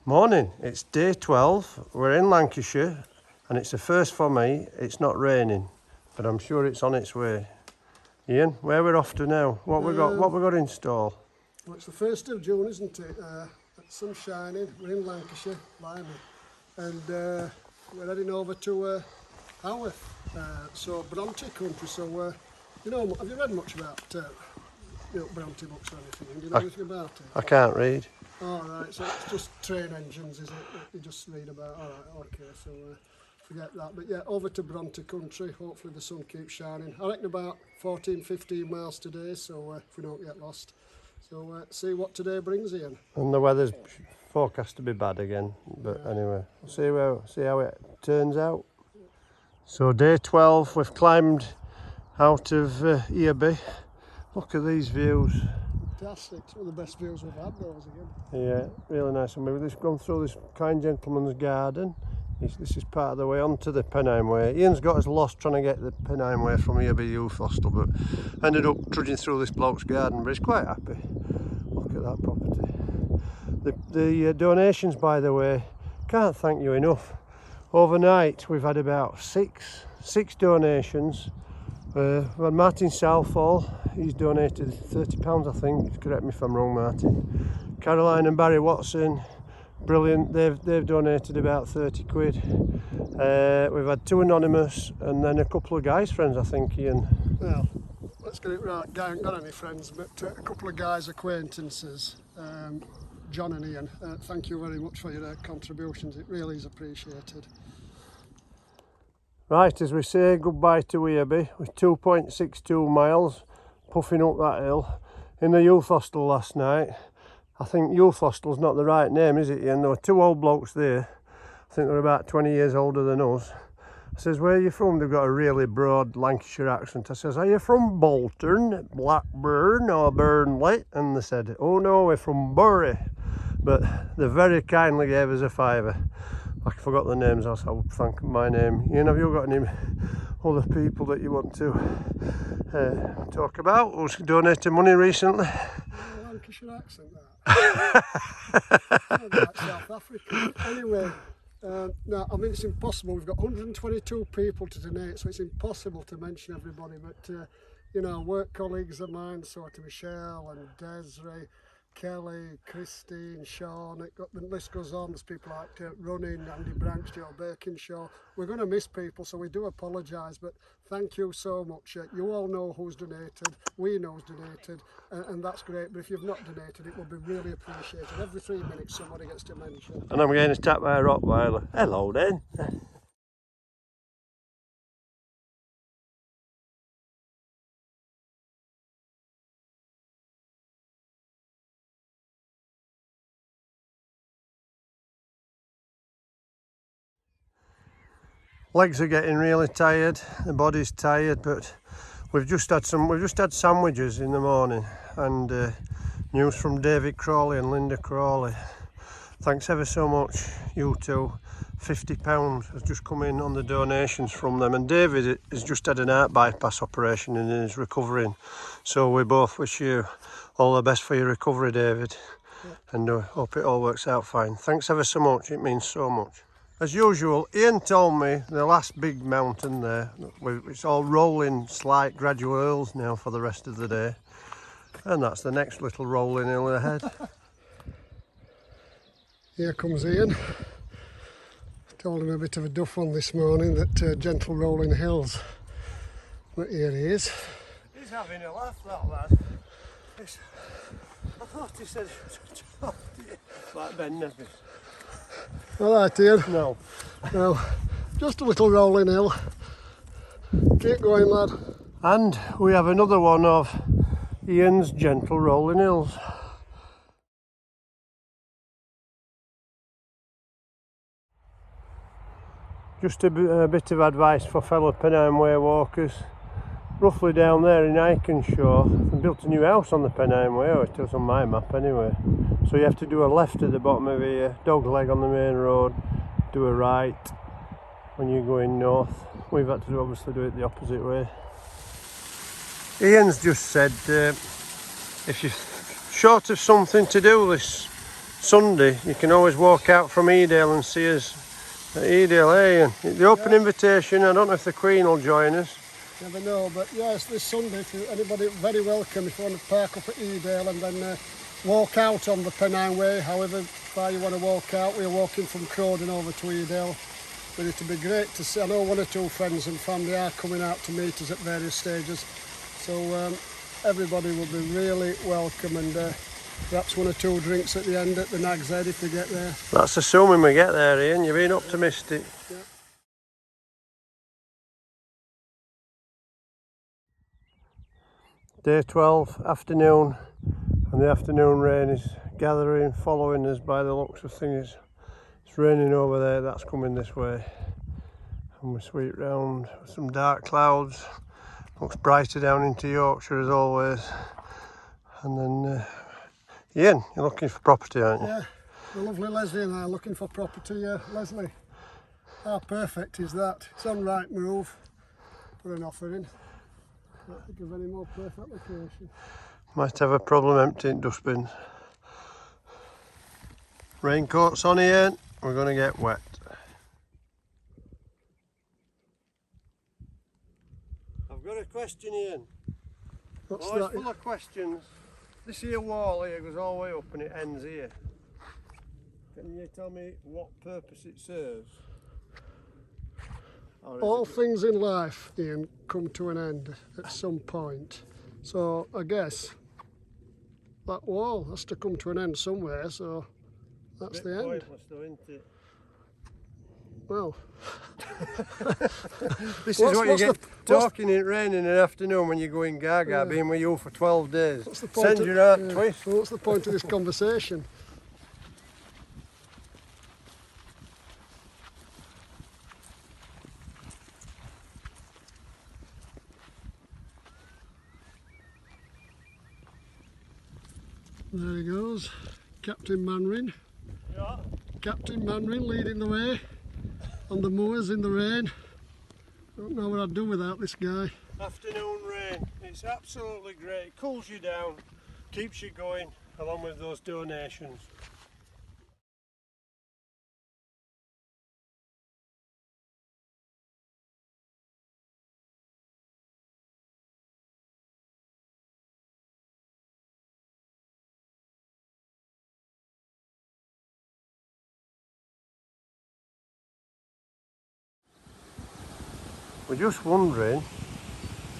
Morning, it's day 12, we're in Lancashire and it's a first for me, it's not raining, but I'm sure it's on its way. Ian, where we're off to now? What we got in store? Well, it's the 1st of June, isn't it? It's sun shining, we're in Lancashire, blimey, and we're heading over to Haworth, so Bronte country, so you know, have you read much about Bronte books or anything? Do you know anything about it? I can't read. Alright, so it's just train engines, is it, that you just read about? Alright, okay, so forget that. But yeah, over to Bronte country, hopefully the sun keeps shining. I reckon about 14-15 miles today, so if we don't get lost. So see what today brings, Ian. And the weather's forecast to be bad again, but yeah. Anyway, see how it turns out. So day 12, we've climbed out of Earby. Look at these views. Fantastic, some of the best views we've had those again. Yeah, really nice. And we've just gone through this kind gentleman's garden. This is part of the way onto the Pennine Way. Ian's got us lost trying to get the Pennine Way from Earby Youth Hostel, but ended up trudging through this bloke's garden, but he's quite happy. Look at that property. The donations, by the way, can't thank you enough. Overnight we've had about six donations. We've had Martin Southall, he's donated £30 I think, correct me if I'm wrong Martin. Caroline and Barry Watson, brilliant, they've donated about 30 quid. We've had 2 anonymous and then a couple of guys' friends I think, Ian. Well, let's get it right, I haven't got any friends, but a couple of guys' acquaintances, John and Ian, thank you very much for your contributions, it really is appreciated. Right, as we say goodbye to Earby, with 2.62 miles, puffing up that hill. In the youth hostel last night, I think youth hostel's not the right name, is it, Ian? There were 2 old blokes there, I think they're about 20 years older than us. I says, where are you from? They've got a really broad Lancashire accent. I says, are you from Bolton, Blackburn or Burnley? And they said, oh no, we're from Bury. But they very kindly gave us a £5. I forgot the names, else I would thank my name. Ian, have you got any other people that you want to talk about who's donated money recently? Lancashire accent, that. Like South Africa. Anyway, no, I mean it's impossible. We've got 122 people to donate, so it's impossible to mention everybody. But you know, work colleagues of mine, sort of Michelle and Desiree, Kelly, Christine, Sean, the list goes on. There's people like Running, Andy Branch, Joe Birkinshaw. We're going to miss people, so we do apologise, but thank you so much. You all know who's donated, we know who's donated, and that's great, but if you've not donated, it will be really appreciated. Every 3 minutes somebody gets to mention. And I'm getting attacked by a Rottweiler. Hello then. Legs are getting really tired, the body's tired, but we've just had sandwiches in the morning, and news from David Crawley and Linda Crawley. Thanks ever so much, you two. £50 has just come in on the donations from them, and David has just had an heart bypass operation and is recovering. So we both wish you all the best for your recovery, David, and hope it all works out fine. Thanks ever so much, it means so much. As usual, Ian told me the last big mountain there, it's all rolling slight gradual hills now for the rest of the day. And that's the next little rolling hill ahead. Here comes Ian. Told him a bit of a duff one this morning, that gentle rolling hills. But here he is. He's having a laugh, that lad. I thought he said, like Ben Nevis. Alright Ian. No. No, just a little rolling hill. Keep going lad. And we have another one of Ian's gentle rolling hills. Just a bit of advice for fellow Pennine Way walkers. Roughly down there in Iconshaw, they built a new house on the Pennine Way, or it was on my map anyway. So you have to do a left at the bottom of here, dog leg on the main road, do a right when you're going north. We've had to obviously do it the opposite way. Ian's just said if you're short of something to do this Sunday, you can always walk out from Edale and see us at Edale, eh? And the open invitation, I don't know if the Queen will join us. Never know, but yes, this Sunday, if anybody, very welcome if you want to park up at Edale and then walk out on the Pennine Way, however far you want to walk out. We're walking from Crowden over to Edale, but it'll be great to see. I know one or two friends and family are coming out to meet us at various stages, so everybody will be really welcome, and perhaps one or two drinks at the end at the Nag's Head if we get there. That's assuming we get there, Ian. You're being optimistic. Yeah. Day 12, afternoon, and the afternoon rain is gathering, following us by the looks of things. It's raining over there, that's coming this way. And we sweep round with some dark clouds. Looks brighter down into Yorkshire as always. And then, Ian, you're looking for property, aren't you? Yeah, the lovely Leslie and I are looking for property. Leslie, how perfect is that? It's on right move. Put an offer in. Can't think of any more perfect location. Might have a problem emptying dustbins. Raincoats on, Ian. We're going to get wet. I've got a question, Ian. What's Always that? full of questions. This here wall here goes all the way up and it ends here. Can you tell me what purpose it serves? All things in life, Ian, come to an end at some point. So I guess that wall has to come to an end somewhere, so that's the end. Pointless though, isn't it? Well, This is what you get talking in rain in an afternoon when you're going gaga, being with you for 12 days. what's the point? Send your heart twist. Well, what's the point of this conversation? There he goes, Captain Manrin. Yeah. Captain Manrin leading the way on the moors in the rain. Don't know what I'd do without this guy. Afternoon rain, it's absolutely great. It cools you down, keeps you going, along with those donations. We're just wondering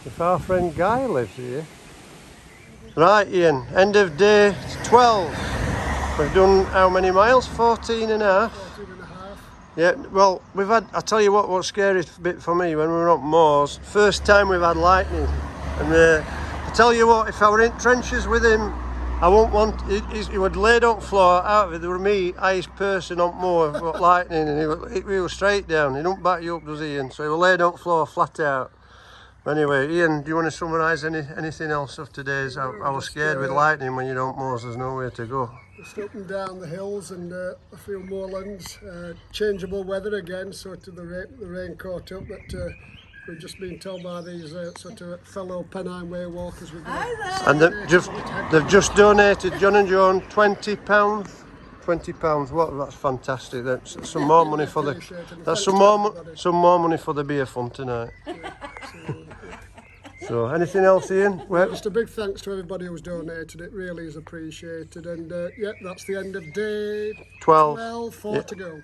if our friend Guy lives here. Right, Ian, end of day 12. We've done how many miles? 14 and a half. 14 and a half. Yeah, well, we've had, I'll tell you what's scariest bit for me when we were up moors, first time we've had lightning. And I tell you what, if I were in trenches with him, I won't want, he would lay down floor out of it. There were me, highest person on moor, got lightning, and he was straight down. He don't back you up, does he, Ian? So he will lay down floor flat out. Anyway, Ian, do you want to summarise anything else of today's? I was scared with lightning when you don't moors, there's nowhere to go. Just up and down the hills and a few moorlands, changeable weather again, sort of the rain caught up, but we've just been told by these sort of fellow Pennine Way walkers. And they've just donated John and Joan £20. £20. What? That's fantastic. That's some more money for the. That's some more money for the beer fund tonight. So, anything else, Ian? Just a big thanks to everybody who's donated. It really is appreciated. And yeah, that's the end of day 12. 4 to go.